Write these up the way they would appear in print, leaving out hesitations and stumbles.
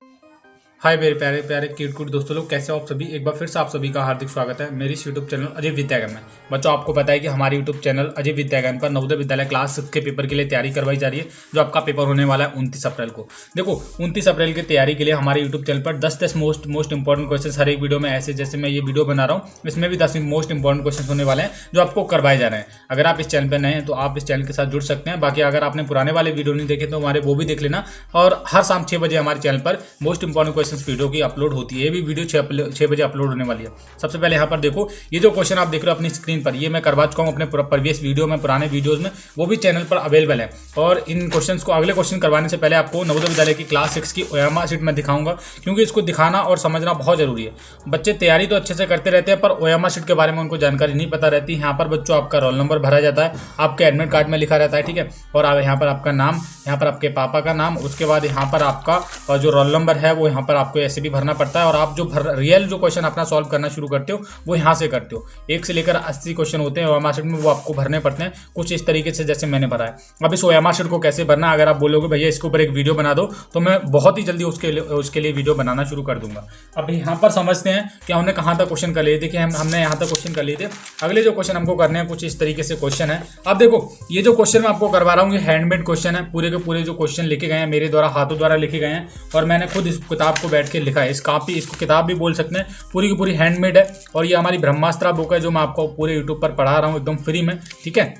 हाय मेरे प्यारे प्यारे क्यूट दोस्तों लोग, कैसे हो आप सभी। एक बार फिर से आप सभी का हार्दिक स्वागत है मेरी यूट्यूब चैनल अजय विद्यागम में। बच्चों, आपको पता है कि हमारे यूट्यूब चैनल अजय विद्यागम पर नवोदय विद्यालय क्लास 6 के पेपर के लिए तैयारी करवाई जा रही है, जो आपका पेपर होने वाला है 29 अप्रैल को। देखो, 29 अप्रैल की तैयारी के लिए हमारे यूट्यूब चैनल पर 10 मोस्ट इंपॉर्टेंट क्वेश्चन हर एक वीडियो में, ऐसे जैसे मैं ये वीडियो बना रहा हूँ इसमें भी 10 मोस्ट इंपॉर्टेंट क्वेश्चन होने वाले हैं जो आपको करवाए जा रहे हैं। अगर आप इस चैनल पर नए हैं तो आप इस चैनल के साथ जुड़ सकते हैं। बाकी अगर आपने पुराने वाले वीडियो नहीं देखे तो हमारे वो भी देख लेना। और हर शाम 6 बजे हमारे चैनल पर मोस्ट इंपॉर्टेंट क्वेश्चन वीडियो की अपलोड होती है। ये भी वीडियो 6 बजे अपलोड होने वाली है। सबसे पहले यहाँ पर देखो, ये जो क्वेश्चन आप देख रहे हो अपनी स्क्रीन पर, ये मैं करवा चुका हूँ अपने प्रीवियस वीडियो में, पुराने वीडियोस में, वो भी चैनल पर अवेलेबल है। और इन क्वेश्चंस को, अगले क्वेश्चन करवाने से पहले आपको नवोदय विद्यालय की क्लास 6 की ओयामा शीट में दिखाऊंगा, क्योंकि इसको दिखाना और समझना बहुत जरूरी है। बच्चे तैयारी तो अच्छे से करते रहते हैं पर ओयामा शीट के बारे में उनको जानकारी नहीं पता रहती। यहाँ पर बच्चों आपका रोल नंबर भरा जाता है, आपके एडमिट कार्ड में लिखा रहता है, ठीक है। और यहाँ पर आपका नाम, यहाँ पर आपके पापा का नाम, उसके बाद यहाँ पर आपका जो रोल नंबर है वो यहाँ पर आपको ऐसे भी भरना पड़ता है। और आप जो रियल जो क्वेश्चन अपना सॉल्व करना शुरू करते हो वो यहाँ से करते हो। 1 से लेकर 80 क्वेश्चन होते हैं ओयामा शीट में, वो आपको भरने पड़ते हैं कुछ इस तरीके से जैसे मैंने भरा है। अब इस ओयामा शीट को कैसे भरना, अगर आप बोलोगे भैया इसके ऊपर एक वीडियो बना दो, तो मैं बहुत ही जल्दी उसके लिए वीडियो बनाना शुरू कर दूंगा। अब यहाँ पर समझते हैं कि हमने कहाँ तक क्वेश्चन कर लिए। देखिए, हमने यहाँ तक क्वेश्चन कर लिए थे। अगले जो क्वेश्चन हमको करने हैं कुछ इस तरीके से क्वेश्चन है। अब देखो, ये जो क्वेश्चन मैं आपको करवा रहा हूँ ये हैंडमेड क्वेश्चन है। पूरे के पूरे जो क्वेश्चन लिखे गए हैं मेरे द्वारा, हाथों द्वारा लिखे गए हैं, और मैंने खुद इस किताब को बैठ के लिखा है। इसको किताब भी बोल सकते हैं, पूरी की पूरी हैंडमेड है। और ये हमारी ब्रह्मास्त्र बुक है जो मैं आपको पूरे यूट्यूब पर पढ़ा रहा हूँ एकदम फ्री में, ठीक है।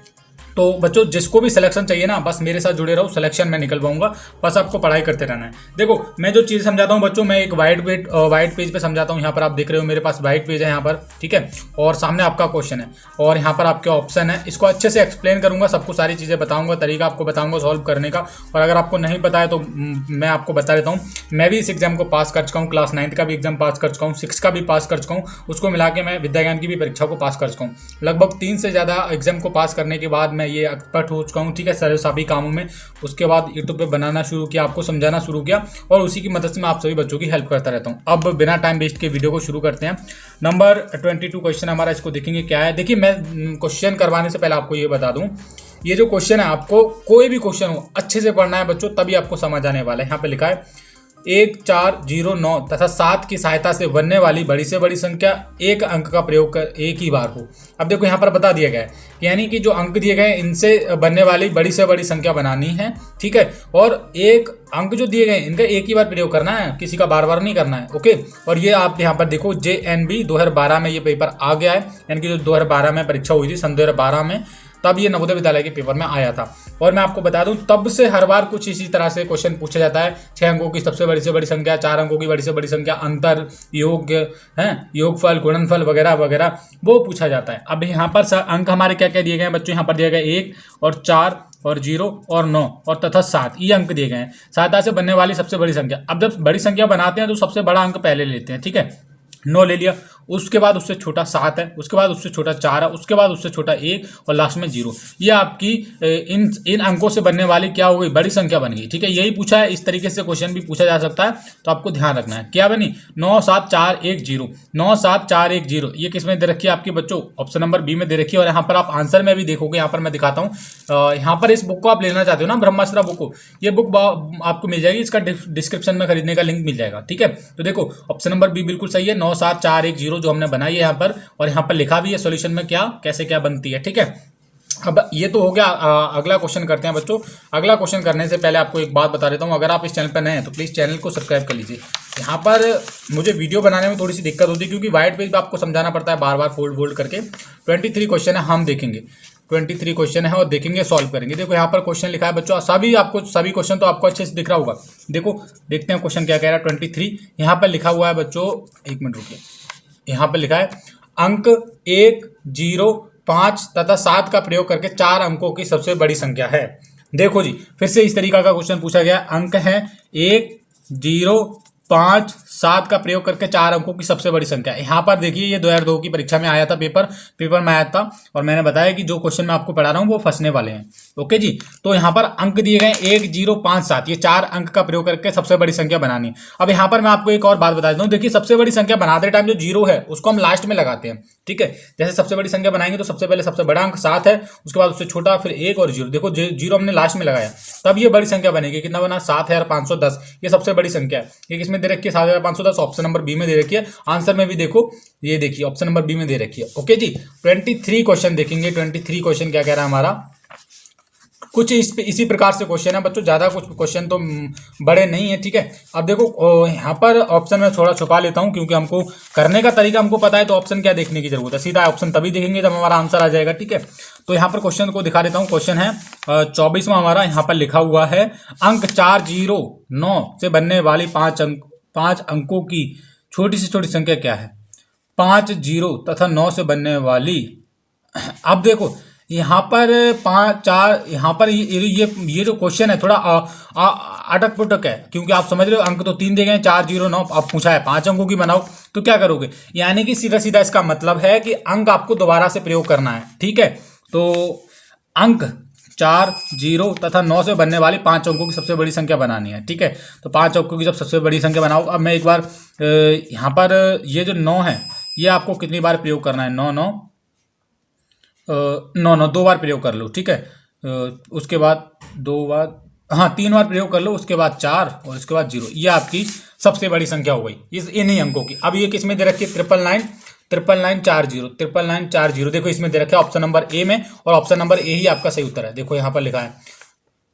तो बच्चों, जिसको भी सिलेक्शन चाहिए ना, बस मेरे साथ जुड़े रहो, सिलेक्शन में निकल पाऊंगा। बस आपको पढ़ाई करते रहना है। देखो, मैं जो चीज़ समझाता हूँ बच्चों, मैं एक वाइट पेज पे समझाता हूँ। यहाँ पर आप देख रहे हो मेरे पास वाइट पेज है यहाँ पर, ठीक है। और सामने आपका क्वेश्चन है और यहाँ पर आपके ऑप्शन है। इसको अच्छे से एक्सप्लेन करूंगा, सबको सारी चीज़ें बताऊंगा, तरीका आपको बताऊंगा सॉल्व करने का। और अगर आपको नहीं पता है तो मैं आपको बता देता हूँ, मैं भी इस एग्जाम को पास कर चुका हूँ। क्लास 9 का भी एग्जाम पास कर चुका हूँ, 6 का भी पास कर चुका हूँ। उसको मिला के मैं विद्याज्ञान की भी परीक्षा को पास कर चुका हूँ। लगभग 3 से ज़्यादा एग्जाम को पास करने के बाद मैं ये एक्सपर्ट हो चुका हूँ, ठीक है, सभी कामों में। उसके बाद यूट्यूब पे बनाना शुरू किया, आपको समझाना शुरू किया, और उसी की मदद से मैं आप सभी बच्चों की हेल्प करता रहता हूँ। अब बिना टाइम वेस्ट के वीडियो को शुरू करते हैं। नंबर 22 क्वेश्चन हमारा, इसको देखेंगे क्या है। देखिए, मैं क्वेश्चन करवाने से पहले आपको ये बता दूं, ये जो क्वेश्चन है, आपको कोई भी क्वेश्चन हो अच्छे से पढ़ना है बच्चों, तभी आपको समझ आने वाला है। यहाँ पे लिखा है 1, 4, 0, 9 तथा 7 की सहायता से बनने वाली बड़ी से बड़ी संख्या एक अंक का प्रयोग कर एक ही बार हो। अब देखो, यहाँ पर बता दिया गया है, यानी कि जो अंक दिए गए इनसे बनने वाली बड़ी से बड़ी संख्या बनानी है, ठीक है। और एक अंक जो दिए गए इनका एक ही बार प्रयोग करना है, किसी का बार बार नहीं करना है, ओके। और ये आप यहाँ पर देखो, JNB 2012 में ये पेपर आ गया है, यानी कि जो 2012 में परीक्षा हुई थी, सन 2012 में, तब ये नवोदय विद्यालय के पेपर में आया था। और मैं आपको बता दूं, तब से हर बार कुछ इसी तरह से क्वेश्चन पूछा जाता है। 6 अंकों की सबसे बड़ी से बड़ी संख्या, 4 अंकों की बड़ी से बड़ी संख्या, अंतर, योग है, योगफल, गुणनफल वगैरह वगैरह, वो पूछा जाता है। अब यहाँ पर अंक हमारे क्या क्या दिए गए हैं बच्चों, यहाँ पर दिया गया 1 और 4 और 0 और 9 और तथा 7, ये अंक दिए गए हैं। सहायता से बनने वाली सबसे बड़ी संख्या। अब जब बड़ी संख्या बनाते हैं तो सबसे बड़ा अंक पहले लेते हैं, ठीक है। 9 ले लिया, उसके बाद उससे छोटा 7 है, उसके बाद उससे छोटा 4 है, उसके बाद उससे छोटा 1 और लास्ट में 0। ये आपकी इन अंकों से बनने वाली क्या हो गई, बड़ी संख्या बन गई, ठीक है। यही पूछा है, इस तरीके से क्वेश्चन भी पूछा जा सकता है, तो आपको ध्यान रखना है। क्या बनी, 9, 7, 4, 1, 0, 9, 7, 4, 1, 0। ये किस में दे रखी है आपके बच्चों, ऑप्शन नंबर बी में दे रखी है। और यहाँ पर आप आंसर में भी देखोगे, यहाँ पर मैं दिखाता हूँ। यहाँ पर इस बुक को आप लेना चाहते हो ना, ब्रह्मास्त्र बुक को, ये बुक आपको मिल जाएगी, इसका डिस्क्रिप्शन में खरीदने का लिंक मिल जाएगा, ठीक है। तो देखो, ऑप्शन नंबर बी बिल्कुल सही है, 9, 7, 4, 1, 0 जो हमने बनाई है यहाँ पर, और यहाँ पर लिखा भी है सॉल्यूशन में क्या कैसे क्या बनती है, ठीक है। अब ये तो हो गया। अगला क्वेश्चन करते हैं बच्चों। अगला क्वेश्चन करने से पहले आपको एक बात बता देता हूँ, अगर आप इस चैनल पर नए हैं तो प्लीज़ चैनल को सब्सक्राइब कर लीजिए। यहाँ पर मुझे वीडियो बनाने में थोड़ी सी दिक्कत होती है, क्योंकि वाइट पेज पर आपको समझाना पड़ता है बार बार फोल्ड करके। 23 क्वेश्चन है, हम देखेंगे 23 क्वेश्चन है और देखेंगे, सॉल्व करेंगे। देखो, यहाँ पर क्वेश्चन लिखा है बच्चों, सभी क्वेश्चन तो आपको अच्छे से दिख रहा होगा। देखो, देखते हैं क्वेश्चन क्या कह रहा है। 23 यहाँ पर लिखा हुआ है बच्चों, 1 मिनट रुकिए। यहाँ पर लिखा है अंक 1, 0, 5 तथा 7 का प्रयोग करके 4 अंकों की सबसे बड़ी संख्या है। देखो जी, फिर से इस तरीका का क्वेश्चन पूछा गया। अंक है 1, 0, 5, 7 का प्रयोग करके 4 अंकों की सबसे बड़ी संख्या। यहाँ पर देखिए ये 2002 की परीक्षा में आया था, पेपर में आया था, और मैंने बताया कि जो क्वेश्चन मैं आपको पढ़ा रहा हूँ वो फंसने वाले हैं। ओके जी, तो यहाँ पर अंक दिए गए 1, 0, 5, 7, ये 4 अंक का प्रयोग करके सबसे बड़ी संख्या बनानी है। अब यहाँ पर मैं आपको एक और बात बता देता हूँ। देखिए सबसे बड़ी संख्या बनाते टाइम जो 0 है उसको हम लास्ट में लगाते हैं, ठीक है। जैसे सबसे बड़ी संख्या बनाएंगे तो सबसे पहले सबसे बड़ा अंक 7 है, उसके बाद उससे छोटा, फिर 1 और 0। देखो 0 हमने लास्ट में लगाया, तब ये बड़ी संख्या बनेगी। कितना बना? 7510। ये सबसे बड़ी संख्या है। ये किसमें दे रखी है? 7510 ऑप्शन नंबर बी में दे रखी है। आंसर में भी देखो, ये देखिए ऑप्शन नंबर बी में दे रखी है। ओके जी, 23 क्वेश्चन देखेंगे। 23 क्वेश्चन क्या कह रहा है हमारा, कुछ इसी प्रकार से क्वेश्चन है बच्चों, ज्यादा कुछ क्वेश्चन तो बड़े नहीं है, ठीक है। अब देखो यहाँ पर ऑप्शन में थोड़ा छुपा लेता हूँ, क्योंकि हमको करने का तरीका हमको पता है, तो ऑप्शन क्या देखने की जरूरत है, सीधा ऑप्शन तभी देखेंगे जब हमारा आंसर आ जाएगा, ठीक है। तो यहाँ पर क्वेश्चन को दिखा देता हूँ। क्वेश्चन है 24वां हमारा। यहाँ पर लिखा हुआ है अंक 4, 0, 9 से बनने वाली 5 अंकों की छोटी से छोटी संख्या क्या है? 5, 0 तथा 9 से बनने वाली। अब देखो यहाँ पर 5, 4, यहाँ पर ये जो क्वेश्चन है थोड़ा अटक पुटक है, क्योंकि आप समझ रहे हो अंक तो 3 दे गए, 4, 0, 9। अब पूछा है 5 अंकों की बनाओ, तो क्या करोगे? यानी कि सीधा सीधा इसका मतलब है कि अंक आपको दोबारा से प्रयोग करना है, ठीक है। तो अंक 4, 0 तथा 9 से बनने वाली 5 अंकों की सबसे बड़ी संख्या बनानी है, ठीक है। तो 5 अंकों की जब सबसे बड़ी संख्या बनाओ। अब मैं एक बार यहाँ पर ये जो 9 है ये आपको कितनी बार प्रयोग करना है? 9, 9, 9, 2 बार प्रयोग कर लो, ठीक है। उसके बाद 2 बार, हाँ 3 बार प्रयोग कर लो, उसके बाद 4 और उसके बाद 0। ये आपकी सबसे बड़ी संख्या हो गई इन्हीं अंकों की। अब ये किसमें दे रखी है? 99940, 99940। देखो इसमें दे रखा है ऑप्शन नंबर ए में, और ऑप्शन नंबर ए ही आपका सही उत्तर है। देखो यहाँ पर लिखा है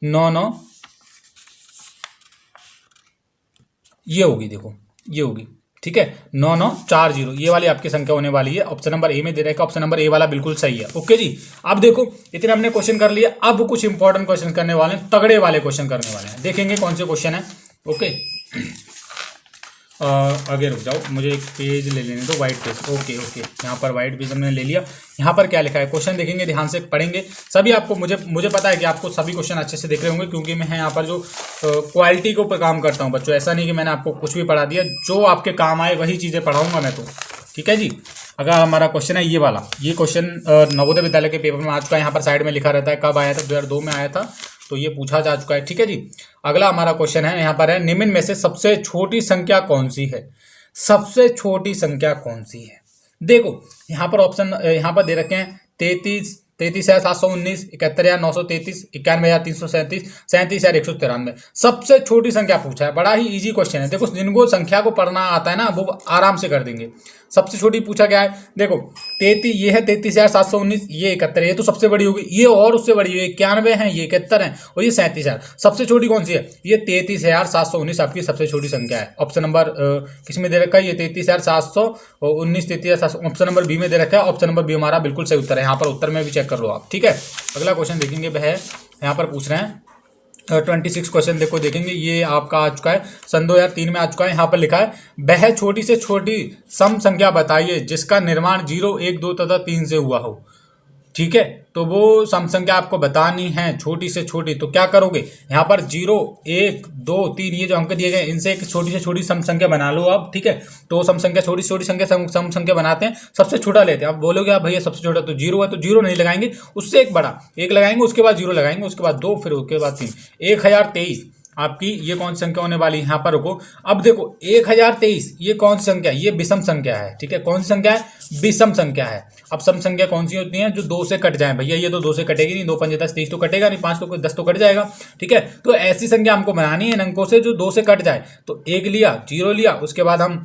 99, ये होगी, देखो ये होगी, ठीक है। 9940 ये वाली आपकी संख्या होने वाली है। ऑप्शन नंबर ए में दे रखा, ऑप्शन नंबर ए वाला बिल्कुल सही है। ओके जी, अब देखो इतने हमने क्वेश्चन कर लिए। अब कुछ इंपॉर्टेंट क्वेश्चन करने वाले हैं, तगड़े वाले क्वेश्चन करने वाले हैं। देखेंगे कौन से क्वेश्चन है। ओके आगे रुक जाओ, मुझे एक पेज ले लेने दो, व्हाइट पेज। ओके यहाँ पर व्हाइट पेज हमने ले लिया। यहाँ पर क्या लिखा है क्वेश्चन देखेंगे, ध्यान से पढ़ेंगे सभी। आपको मुझे पता है कि आपको सभी क्वेश्चन अच्छे से दिख रहे होंगे, क्योंकि मैं यहाँ पर जो क्वालिटी के ऊपर काम करता हूँ बच्चों। ऐसा नहीं कि मैंने आपको कुछ भी पढ़ा दिया, जो आपके काम आए वही चीज़ें पढ़ाऊंगा मैं तो, ठीक है जी। अगर हमारा क्वेश्चन है ये वाला, ये क्वेश्चन नवोदय विद्यालय के पेपर में आ चुका है। यहाँ पर साइड में लिखा रहता है कब आया था, 2002 में आया था, तो ये पूछा जा चुका है, ठीक है जी। अगला हमारा क्वेश्चन है, यहाँ पर है निम्न में से सबसे छोटी संख्या कौन सी है? सबसे छोटी संख्या कौन सी है? देखो यहाँ पर ऑप्शन यहाँ पर दे रखे हैं 33,719, 71,933, 91,337, 37,193। सबसे छोटी संख्या पूछा है, बड़ा ही इजी क्वेश्चन है। देखो जिनको संख्या को पढ़ना आता है ना वो आराम से कर देंगे। सबसे छोटी पूछा गया है, देखो 33, ये है 33,719, ये 71 है, ये तो सबसे बड़ी होगी। ये और उससे बड़ी है, 91 है, ये 71 है, और ये 37,000। सबसे छोटी कौन सी है? ये 33,719 आपकी सबसे छोटी संख्या है। ऑप्शन नंबर किसमें दे रखा है? ये 33,719, 33,700 ऑप्शन नंबर बी में दे रखा है। ऑप्शन नंबर बी हमारा बिल्कुल सही उत्तर है। यहाँ पर उत्तर में भी चेक कर लो आप, ठीक है। अगला क्वेश्चन देखेंगे, वह यहाँ पर पूछ रहे हैं 26 क्वेश्चन देखो देखेंगे। ये आपका आ चुका है सन 2003 में आ चुका है। यहाँ पर लिखा है वह छोटी से छोटी सम संख्या बताइए जिसका निर्माण 0, 1, 2 तथा 3 से हुआ हो, ठीक है। तो वो सम संख्या आपको बतानी है, छोटी से छोटी। तो क्या करोगे? यहाँ पर 0, 1, 2, 3 ये जो अंक दिए गए इनसे एक छोटी से छोटी सम संख्या बना लो आप, ठीक है। तो सम संख्या छोटी छोटी संख्या सम संख्या बनाते हैं, सबसे छोटा लेते हैं। आप बोलोगे आप भैया सबसे छोटा तो 0 है, तो 0 नहीं लगाएंगे, उससे एक बड़ा 1 लगाएंगे, उसके बाद 0 लगाएंगे, उसके बाद 2, फिर उसके बाद 3। 1023 आपकी ये कौन सी संख्या होने वाली है? यहाँ पर रुको। अब देखो 1023 ये कौन सी संख्या है? ये विषम संख्या है, ठीक है। कौन सी संख्या है? विषम संख्या है। अब सम संख्या कौन सी होती है? जो 2 से कट जाए। भैया ये तो 2 से कटेगी नहीं, 2 पंजे 10, 30 तो कटेगा नहीं, 5 तो 10 तो कट जाएगा, ठीक है। तो ऐसी संख्या हमको बनानी है इन अंकों से जो 2 से कट जाए। तो 1 लिया, 0 लिया, उसके बाद हम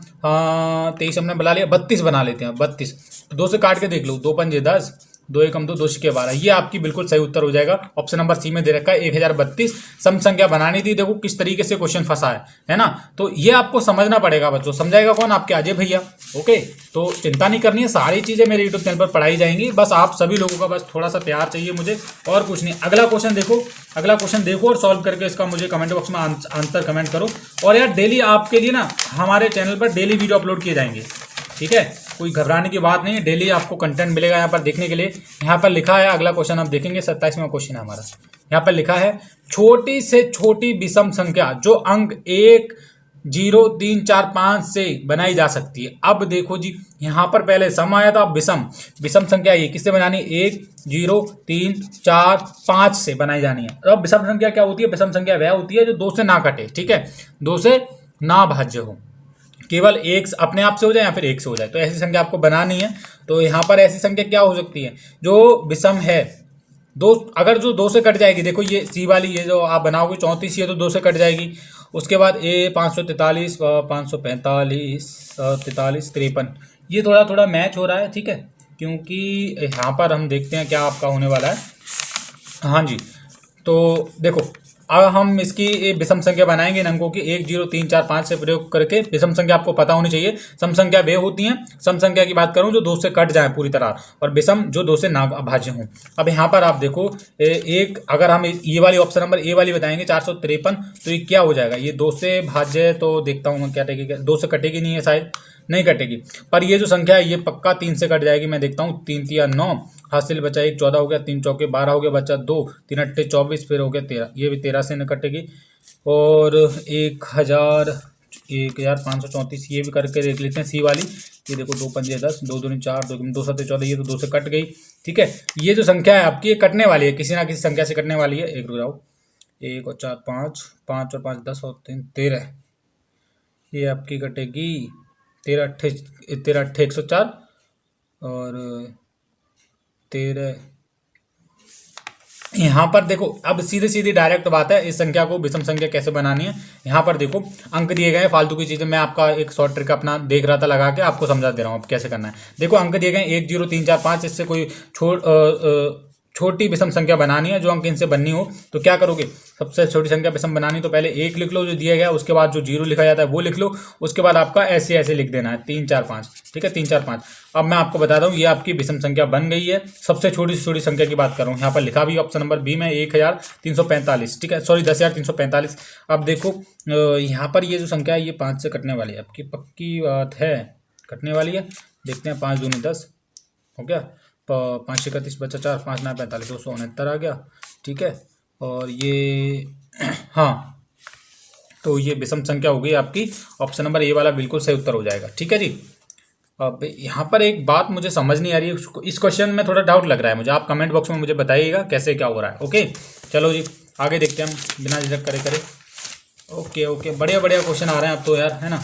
23 हमने बना लिया, 32 बना लेते हैं। 32 तो 2 से काट के देख लो, 2 पंजे 10, 2 एकम 2, 2 छिके 12। ये आपकी बिल्कुल सही उत्तर हो जाएगा। ऑप्शन नंबर सी में दे रखा है 1032 सम संख्या बनानी थी। देखो किस तरीके से क्वेश्चन फंसा है ना। तो ये आपको समझना पड़ेगा बच्चों। समझाएगा कौन? आपके अजय भैया। ओके, तो चिंता नहीं करनी है, सारी चीजें मेरे यूट्यूब चैनल पर पढ़ाई जाएंगी। बस आप सभी लोगों का बस थोड़ा सा प्यार चाहिए मुझे, और कुछ नहीं। अगला क्वेश्चन देखो और सॉल्व करके इसका मुझे कमेंट बॉक्स में आंसर कमेंट करो। और यार डेली आपके लिए ना हमारे चैनल पर डेली वीडियो अपलोड किए जाएंगे, ठीक है। कोई घबराने की बात नहीं, डेली आपको कंटेंट मिलेगा यहाँ पर देखने के लिए। यहाँ पर लिखा है अगला क्वेश्चन आप देखेंगे, 27वां क्वेश्चन है हमारा। यहाँ पर लिखा है छोटी से छोटी विषम संख्या जो अंक 1, 0 3 4 5 से बनाई जा सकती है। अब देखो जी, यहाँ पर पहले सम आया था, अब विषम। विषम संख्या ये किससे बनानी है? 1 0 3 4 5 से बनाई जानी है। अब विषम संख्या क्या होती है? विषम संख्या वह होती है जो 2 से ना कटे, ठीक है, 2 से ना भाज्य हो, केवल एक अपने आप से हो जाए या फिर एक से हो जाए, तो ऐसी संख्या आपको बनानी है। तो यहाँ पर ऐसी संख्या क्या हो सकती है जो विषम है? दो, अगर जो 2 से कट जाएगी, देखो ये सी वाली, ये जो आप बनाओगे 34, ये तो 2 से कट जाएगी। उसके बाद ए 543 545 43 53, ये थोड़ा थोड़ा मैच हो रहा है, ठीक है, क्योंकि यहाँ पर हम देखते हैं क्या आपका होने वाला है। हाँ जी, तो देखो अब हम इसकी एक विषम संख्या बनाएंगे इन अंकों की 1 0 3 4 5 से प्रयोग करके। विषम संख्या आपको पता होनी चाहिए। सम संख्या वे होती हैं, सम संख्या की बात करूं जो 2 से कट जाए पूरी तरह, और विषम जो 2 से ना भाज्य हों। अब यहाँ पर आप देखो एक, अगर हम ये वाली ऑप्शन नंबर ए वाली बताएंगे 453, तो ये क्या हो जाएगा? ये 2 से भाज्य, तो देखता हूँ मैं क्या कटेगी, 2 से कटेगी नहीं है, शायद नहीं कटेगी। पर ये जो संख्या है ये पक्का 3 से कट जाएगी। मैं देखता हूँ, 3 3 9, हासिल बचा 1 14 हो गया, 3 चौके 12 हो गया, बचा 2, 3 8 24, फिर हो गया 13, ये भी 13 से न कटेगी। और 1534 ये भी करके देख लेते हैं सी वाली। ये देखो 2 पंजे 10, 2 दूनी 4, 2 7 14, ये तो 2 से कट गई, ठीक है। ये जो संख्या है आपकी ये कटने वाली है, किसी ना किसी संख्या से कटने वाली है। एक रुक जाओ, 1 और 4 5, 5 और 5 10 और 3 13, ये आपकी कटेगी 13 अट्ठे 104 और 13। यहाँ पर देखो, अब सीधे सीधी डायरेक्ट बात है, इस संख्या को विषम संख्या कैसे बनानी है। यहाँ पर देखो अंक दिए गए हैं, फालतू की चीजें मैं आपका एक शॉर्ट ट्रिक अपना देख रहा था लगा के, आपको समझा दे रहा हूँ अब कैसे करना है। देखो अंक दिए गए 1 0 3 4 5, इससे कोई छोटी विषम संख्या बनानी है, जो अंक इनसे बननी हो, तो क्या करोगे? सबसे छोटी संख्या विषम बनानी, तो पहले 1 लिख लो जो दिया गया, उसके बाद जो 0 लिखा जाता है वो लिख लो, उसके बाद आपका ऐसे ऐसे लिख देना है 3 4 5, ठीक है, 3 4 5। अब मैं आपको बताता हूँ, ये आपकी विषम संख्या बन गई है। सबसे छोटी से छोटी संख्या की बात कर रहा हूँ, यहाँ पर लिखा भी ऑप्शन नंबर बी में 1345, ठीक है, सॉरी 10345। अब देखो यहाँ पर ये जो संख्या है ये 5 से कटने वाली है, आपकी पक्की बात है, कटने वाली है। देखते हैं, 5 दूनी 10 हो गया, 5 31 बचा 4, 5 9 45, 269 आ गया, ठीक है। और ये हाँ, तो ये विषम संख्या हो गई आपकी, ऑप्शन नंबर ए वाला बिल्कुल सही उत्तर हो जाएगा, ठीक है जी। अब यहाँ पर एक बात मुझे समझ नहीं आ रही है, इस क्वेश्चन में थोड़ा डाउट लग रहा है मुझे, आप कमेंट बॉक्स में मुझे बताइएगा कैसे क्या हो रहा है। ओके चलो जी, आगे देखते हैं हम बिना झिझक करे। ओके, बढ़िया बढ़िया क्वेश्चन आ रहे हैं अब तो यार, है ना।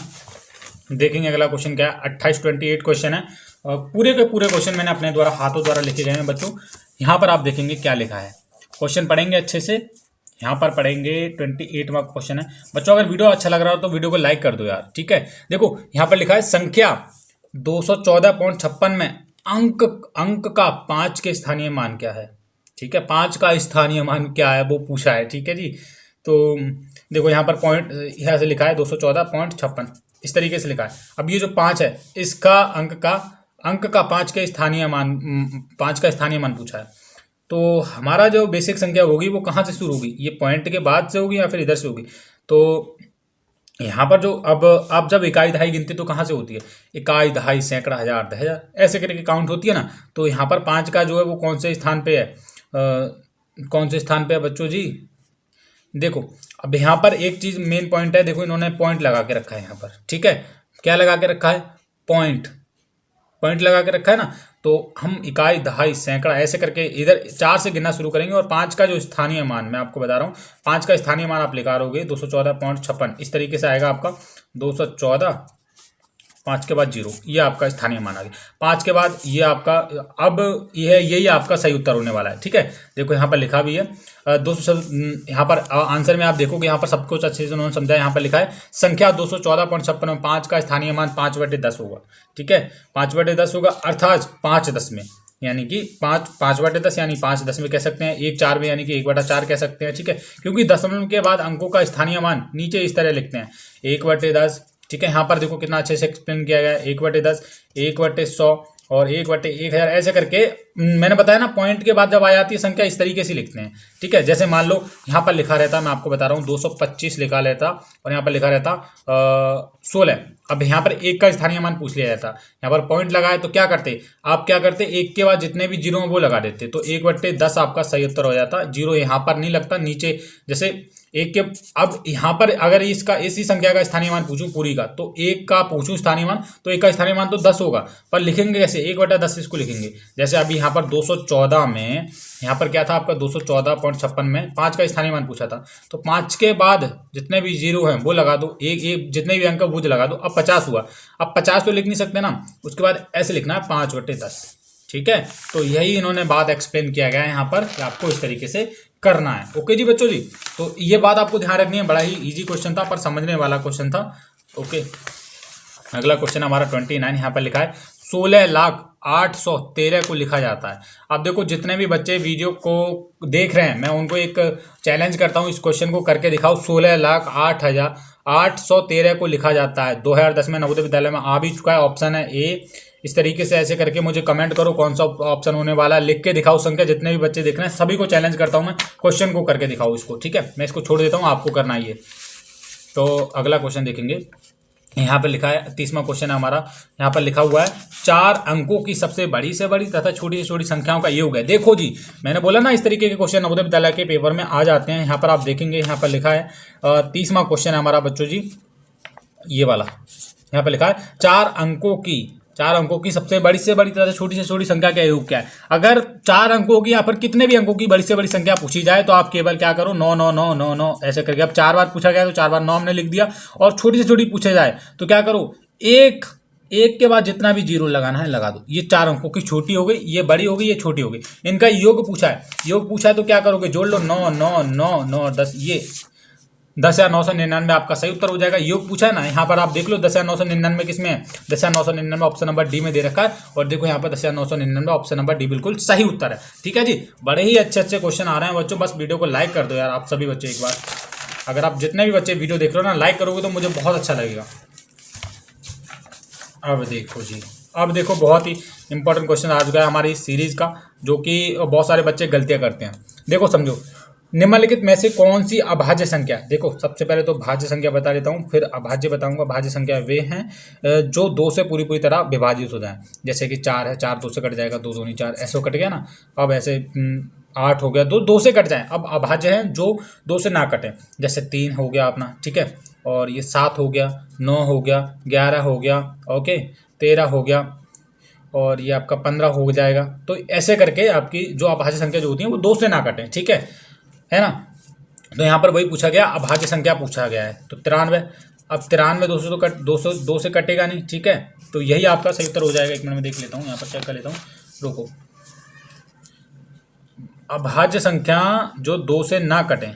देखेंगे अगला क्वेश्चन क्या है। 28 क्वेश्चन है, पूरे के पूरे क्वेश्चन मैंने अपने द्वारा हाथों द्वारा लिखे गए हैं बच्चों। यहाँ पर आप देखेंगे क्या लिखा है, क्वेश्चन पढ़ेंगे अच्छे से। यहाँ पर पढ़ेंगे 28वां क्वेश्चन है बच्चों। अगर वीडियो अच्छा लग रहा हो तो वीडियो को लाइक कर दो यार, ठीक है। देखो यहाँ पर लिखा है संख्या 214.56 में अंक का 5 के स्थानीय मान क्या है, ठीक है, 5 का स्थानीय मान क्या है वो पूछा है, ठीक है जी। तो देखो यहाँ पर पॉइंट यहाँ से लिखा है 214.56, इस तरीके से लिखा है। अब ये जो 5 है, इसका अंक का 5 के स्थानीय मान, 5 का स्थानीय मान पूछा है। तो हमारा जो बेसिक संख्या होगी वो कहाँ से शुरू होगी? ये पॉइंट के बाद से होगी या फिर इधर से होगी? तो यहाँ पर जो अब आप जब इकाई दहाई गिनते तो कहाँ से होती है? इकाई दहाई सैकड़ा हजार 10,000 ऐसे करके काउंट होती है ना। तो यहाँ पर 5 का जो है वो कौन से स्थान पे है, कौन से स्थान पे है बच्चों जी? देखो अब यहाँ पर एक चीज मेन पॉइंट है, देखो इन्होंने पॉइंट लगा के रखा है यहाँ पर, ठीक है। क्या लगा के रखा है? पॉइंट लगा के रखा है ना। तो हम इकाई दहाई सैकड़ा ऐसे करके इधर 4 से गिनना शुरू करेंगे, और 5 का जो स्थानीय मान मैं आपको बता रहा हूँ, 5 का स्थानीय मान आप निकालोगे 214.56, इस तरीके से आएगा आपका 214, 5 के बाद 0, ये आपका स्थानीय मान आ गया। 5 के बाद ये आपका, अब यही आपका सही उत्तर होने वाला है, ठीक है। देखो यहाँ पर लिखा भी है 200, यहाँ पर आंसर में आप देखोगे यहाँ पर सब कुछ अच्छे से उन्होंने समझा। यहाँ पर लिखा है संख्या 214.56 में 5 का स्थानीय मान 5/10 होगा, ठीक है, 5/10 होगा, अर्थात 5 दशमें, यानी कि 5/10 यानी 5 दशमें कह सकते हैं, 1 4 में यानी कि 1/4 कह सकते हैं, ठीक है। क्योंकि दशमलव के बाद अंकों का स्थानीय मान नीचे इस तरह लिखते हैं 1/10, ठीक है। यहाँ पर देखो कितना अच्छे से एक्सप्लेन किया गया है, 1/10, 1/100 और 1/1000 ऐसे करके। मैंने बताया ना, पॉइंट के बाद जब आ जाती है संख्या इस तरीके से लिखते हैं, ठीक है। जैसे मान लो यहाँ पर लिखा रहता, मैं आपको बता रहा हूँ 225 लिखा रहता, और यहाँ पर लिखा रहता 16। अब यहाँ पर 1 का स्थानीय मान पूछ लिया जाता, यहाँ पर पॉइंट लगाए तो क्या करते आप, 1 के बाद जितने भी जीरो वो लगा देते, तो 1/10 आपका सही उत्तर हो जाता। जीरो यहाँ पर नहीं लगता, नीचे जैसे एक के अब यहाँ पर अगर इसका इसी संख्या का स्थानीय मान पूछूं पूरी का, तो एक का पूछूं स्थानीय मान, तो एक का स्थानीय मान तो 10 होगा, पर लिखेंगे कैसे? 1/10 इसको लिखेंगे। जैसे अभी यहाँ पर 214 में, यहाँ पर क्या था आपका 214.56 में 5 का स्थानीय मान पूछा था, तो 5 के बाद जितने भी जीरो हैं वो लगा दो, एक जितने भी अंक है वो लगा दो। अब 50 हुआ, अब 50 तो लिख नहीं सकते ना, उसके बाद ऐसे लिखना है 5/10। ठीक है, तो यही इन्होंने बात एक्सप्लेन किया गया है यहाँ पर कि आपको इस तरीके से करना है। ओके जी बच्चों जी, तो ये बात आपको ध्यान रखनी है। बड़ा ही इजी क्वेश्चन था पर समझने वाला क्वेश्चन था। ओके, अगला क्वेश्चन हमारा 29 यहाँ पर लिखा है 16,813 को लिखा जाता है। अब देखो जितने भी बच्चे वीडियो को देख रहे हैं, मैं उनको एक चैलेंज करता हूँ, इस क्वेश्चन को करके दिखाओ। 16,08,813 को लिखा जाता है। 2010 में नवोदय विद्यालय में आ भी चुका है, ऑप्शन है ए। इस तरीके से ऐसे करके मुझे कमेंट करो कौन सा ऑप्शन होने वाला है, लिख के दिखाओ संख्या। जितने भी बच्चे देख रहे हैं सभी को चैलेंज करता हूँ मैं, क्वेश्चन को करके दिखाओ इसको। ठीक है, मैं इसको छोड़ देता हूँ, आपको करना ही है। तो अगला क्वेश्चन देखेंगे, यहाँ पर लिखा है 30वां क्वेश्चन है हमारा। यहाँ पर लिखा हुआ है 4 अंकों की सबसे बड़ी से बड़ी तथा छोटी से छोटी संख्याओं का योग है। देखो जी, मैंने बोला ना इस तरीके के क्वेश्चन नवोदय विद्यालय के पेपर में आ जाते हैं। यहाँ पर आप देखेंगे, यहाँ पर लिखा है 30वां क्वेश्चन है हमारा बच्चों जी, ये वाला। यहाँ पर लिखा है 4 अंकों की सबसे बड़ी से बड़ी तथा छोटी से छोटी संख्या का योग क्या है। अगर 4 अंकों की यहाँ पर कितने भी अंकों की बड़ी से बड़ी संख्या पूछी जाए तो आप केवल क्या करो, 9 9 9 9 9 ऐसे करके। अब 4 बार पूछा गया तो 4 बार 9 हमने लिख दिया। और छोटी से छोटी पूछे जाए तो क्या करो, एक के बाद जितना भी जीरो लगाना है लगा दो। ये 4 अंकों की छोटी हो गई, ये बड़ी हो गई, ये छोटी हो गई। इनका योग पूछा है तो क्या करोगे, जोड़ लो 9 9 9 9 10, ये 10,999 आपका सही उत्तर हो जाएगा। योग पूछा है ना, यहाँ पर आप देख लो 10,999 किसमें है, 10,999 ऑप्शन नंबर डी में दे रखा है। और देखो यहाँ पर 10,999 ऑप्शन नंबर डी बिल्कुल सही उत्तर है। ठीक है जी, बड़े ही अच्छे अच्छे क्वेश्चन आ रहे हैं बच्चों। बस वीडियो को लाइक कर दो यार आप सभी बच्चे एक बार। अगर आप जितने भी बच्चे वीडियो देख रहे हो ना, लाइक करोगे तो मुझे बहुत अच्छा लगेगा। अब देखो जी, अब देखो बहुत ही इंपॉर्टेंट क्वेश्चन आ चुका है हमारी इस सीरीज का, जो कि बहुत सारे बच्चे गलतियाँ करते हैं। देखो समझो, निम्नलिखित में से कौन सी अभाज्य संख्या, देखो सबसे पहले तो भाज्य संख्या बता देता हूँ, फिर अभाज्य बताऊंगा। भाज्य संख्या वे हैं जो 2 से पूरी तरह विभाजित हो जाए। जैसे कि 4 है, 4 2 से कट जाएगा, 2 2 नहीं 4, ऐसे कट गया ना। अब ऐसे 8 हो गया, 2 से कट जाए। अब अभाज्य हैं जो 2 से ना कटे, जैसे 3 हो गया अपना, ठीक है, और ये 7 हो गया, 9 हो गया, 11 हो गया, ओके, 13 हो गया, और ये आपका 15 हो जाएगा। तो ऐसे करके आपकी जो अभाज्य संख्या जो होती है वो 2 से ना कटें। ठीक है ना। तो यहाँ पर वही पूछा गया, अभाज्य संख्या पूछा गया है। तो 93, अब 93 2 से कटेगा नहीं। ठीक है, तो यही आपका सही उत्तर हो जाएगा। 1 मिनट में देख लेता हूँ, यहाँ पर चेक कर लेता हूँ, रुको। अभाज्य संख्या जो 2 से ना कटें,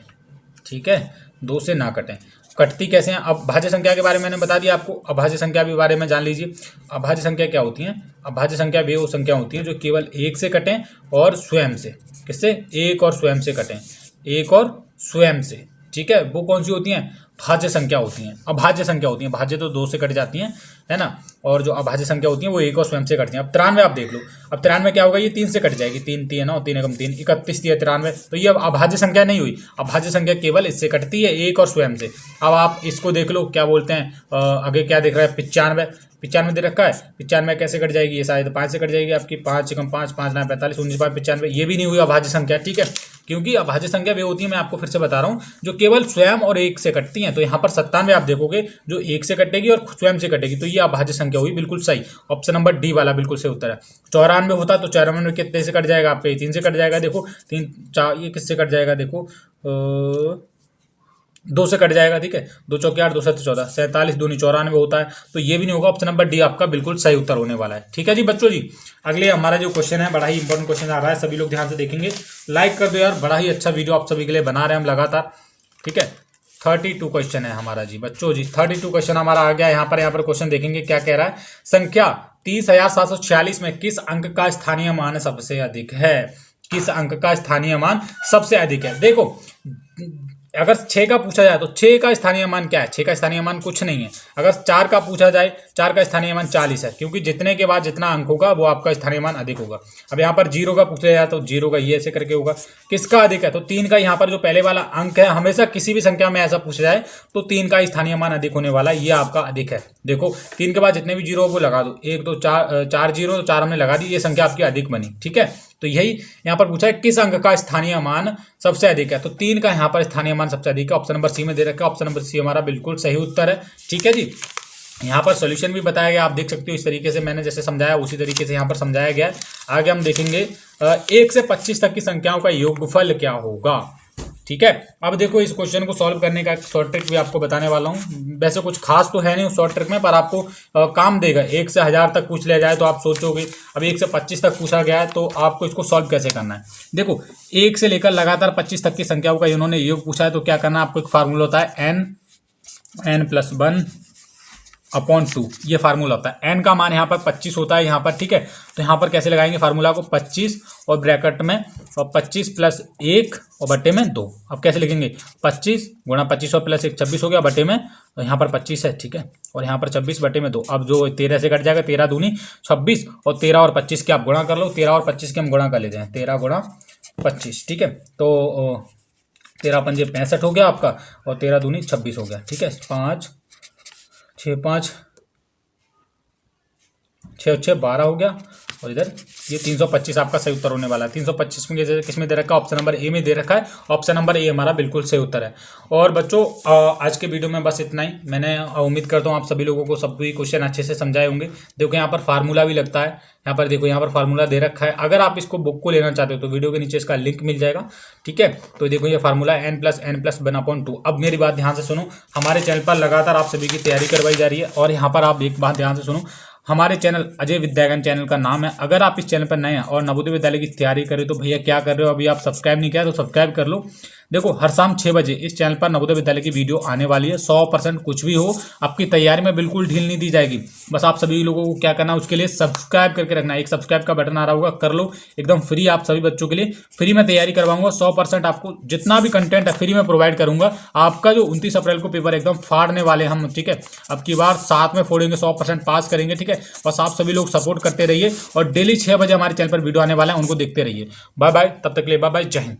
ठीक है, 2 से ना कटें, कटती कैसे हैं। अब भाज्य संख्या के बारे में मैंने बता दिया आपको, अभाज्य संख्या के बारे में जान लीजिए। अभाज्य संख्या क्या होती हैं, अभाज्य संख्या वे वो संख्या होती हैं जो केवल 1 से कटें और स्वयं से, किससे, 1 और स्वयं से कटें, 1 और स्वयं से। ठीक है, वो कौन सी होती हैं, भाज्य संख्या होती हैं। अभाज्य संख्या होती हैं, भाज्य तो 2 से कट जाती हैं, है ना, और जो अभाज्य संख्या होती है वो 1 और स्वयं से कटती हैं। अब 93 आप देख लो, अब 93 क्या होगा, ये 3 से कट जाएगी, 3 3 9 3 एकम 3, 31 है 93। तो ये अब अभाज्य संख्या नहीं हुई, अभाज्य संख्या केवल इससे कटती है, 1 और स्वयं से। अब आप इसको देख लो, क्या बोलते हैं, आगे क्या दिख रहा है, 95 दे रखा है। 95 कैसे कट जाएगी, ये शायद 5 से कट जाएगी आपकी, 5 एकम 5 5 9 45 19 5 95, ये भी नहीं हुई अभाज्य संख्या। ठीक है, क्योंकि अभाज्य संख्या वे होती है, मैं आपको फिर से बता रहा हूँ, जो केवल स्वयं और 1 से कटती हैं। तो यहाँ पर 97 आप देखोगे जो 1 से कटेगी और स्वयं से कटेगी, तो ये अभाज्य संख्या हुई, बिल्कुल सही। ऑप्शन नंबर डी वाला बिल्कुल सही उत्तर है। 94 होता तो 94 में कितने से कट जाएगा आपके, 3 से कट जाएगा। देखो 3 4, ये किससे कट जाएगा, देखो 2 से कट जाएगा। ठीक है, 2 चौके 8, 2 7 14, 47 दूनी 94 होता है। तो ये भी नहीं होगा, ऑप्शन नंबर डी आपका बिल्कुल सही उत्तर होने वाला है। ठीक है जी बच्चों जी, अगले हमारा जो क्वेश्चन है, बड़ा ही इंपॉर्टेंट क्वेश्चन आ रहा है, सभी लोग ध्यान से देखेंगे। लाइक कर दो यार, बड़ा ही अच्छा वीडियो आप सभी के लिए बना रहे हैं हम लगातार। ठीक है, 32 क्वेश्चन है हमारा जी बच्चों जी, 32 क्वेश्चन हमारा आ गया। यहाँ पर क्वेश्चन देखेंगे क्या कह रहा है। संख्या 30,746 में किस अंक का स्थानीय मान सबसे अधिक है, किस अंक का स्थानीय मान सबसे अधिक है। देखो अगर 6 का पूछा जाए तो 6 का स्थानीय मान क्या है, 6 का स्थानीय मान कुछ नहीं है। अगर 4 का पूछा जाए, 4 का स्थानीय मान 40 है, क्योंकि जितने के बाद जितना अंक होगा वो आपका स्थानीय मान अधिक होगा। अब यहाँ पर 0 का पूछा जाए तो 0 का ये ऐसे करके होगा। किसका अधिक है, तो 3 का, यहाँ पर जो पहले वाला अंक है, हमेशा किसी भी संख्या में ऐसा पूछा जाए तो 3 का स्थानीय मान अधिक होने वाला है, ये आपका अधिक है। देखो 3 के बाद जितने भी जीरो वो लगा दो, 1 2 4 4 जीरो, तो 4 हमने लगा दी, ये संख्या आपकी अधिक बनी। ठीक है, तो यही यहाँ पर पूछा है किस अंक का स्थानीय मान सबसे अधिक है, तो 3 का यहाँ पर स्थानीय मान सबसे अधिक है। ऑप्शन नंबर सी में दे रखा है, ऑप्शन नंबर सी हमारा बिल्कुल सही उत्तर है। ठीक है जी। यहाँ पर सॉल्यूशन भी बताया गया, आप देख सकते हो इस तरीके से मैंने जैसे समझाया उसी तरीके से यहाँ पर समझाया गया है। आगे हम देखेंगे 1 से 25 तक की संख्याओं का योगफल क्या होगा। ठीक है, अब देखो इस क्वेश्चन को सॉल्व करने का एक शॉर्ट ट्रिक भी आपको बताने वाला हूँ। वैसे कुछ खास तो है नहीं उस शॉर्ट ट्रिक में, पर आपको काम देगा। 1 से 1000 तक पूछ लिया जाए तो आप सोचोगे, अब 1 से 25 तक पूछा गया है तो आपको इसको सॉल्व कैसे करना है। देखो 1 से लेकर लगातार 25 तक की संख्याओं का इन्होंने योग पूछा है, तो क्या करना है आपको, एक फार्मूला होता है n+1 अपॉन 2, ये फार्मूला होता है। n का मान यहाँ पर 25 होता है यहाँ पर। ठीक है, तो यहाँ पर कैसे लगाएंगे फार्मूला को, 25 और ब्रैकेट में और 25 + 1 और बटे में 2। अब कैसे लिखेंगे, 25 गुणा 25 और +1 26 हो गया, बटे में तो यहाँ पर 25 है। ठीक है, और यहाँ पर 26 बटे में 2। अब जो 13 से कट जाएगा, 13 दूनी 26 और 13 और 25 के आप गुणा कर लो। 13 और 25 के हम गुणा कर लेते हैं, 13 गुणा 25। ठीक है, तो 13 पंजे 65 हो गया आपका, और 13 दूनी 26 हो गया। ठीक है, 5 6 5 6 6 12 हो गया, और इधर ये 325 आपका सही उत्तर होने वाला है। 325 में किस में दे रखा है, ऑप्शन नंबर ए में दे रखा है। ऑप्शन नंबर ए हमारा बिल्कुल सही उत्तर है। और बच्चों आज के वीडियो में बस इतना ही। मैंने उम्मीद करता हूँ आप सभी लोगों को सभी क्वेश्चन अच्छे से समझाए होंगे। देखो यहाँ पर फार्मूला भी लगता है, यहाँ पर देखो यहाँ पर फार्मूला दे रखा है। अगर आप इसको बुक को लेना चाहते हो तो वीडियो के नीचे इसका लिंक मिल जाएगा। ठीक है, तो देखो ये फार्मूला n+n+1/2। अब मेरी बात ध्यान से सुनो, हमारे चैनल पर लगातार आप सभी की तैयारी करवाई जा रही है। और यहाँ पर आप एक बात ध्यान से सुनो, हमारे चैनल अजय विद्यागम चैनल का नाम है। अगर आप इस चैनल पर नए हैं और नवोदय विद्यालय की तैयारी करें तो भैया क्या कर रहे हो, अभी आप सब्सक्राइब नहीं किया तो सब्सक्राइब कर लो। देखो हर शाम 6 बजे इस चैनल पर नवोदय विद्यालय की वीडियो आने वाली है। 100% कुछ भी हो आपकी तैयारी में बिल्कुल ढील नहीं दी जाएगी। बस आप सभी लोगों को क्या करना है, उसके लिए सब्सक्राइब करके रखना है। एक सब्सक्राइब का बटन आ रहा होगा, कर लो, एकदम फ्री। आप सभी बच्चों के लिए फ्री में तैयारी करवाऊंगा। 100% आपको जितना भी कंटेंट है फ्री में प्रोवाइड करूंगा। आपका जो 29 अप्रैल को पेपर एकदम फाड़ने वाले हम। ठीक है, अब की बार साथ में फोड़ेंगे, 100% पास करेंगे। ठीक है, बस आप सभी लोग सपोर्ट करते रहिए और डेली 6 बजे हमारे चैनल पर वीडियो आने वाला है, उनको देखते रहिए। बाय बाय, तब तक के लिए बाय बाय, जय हिंद।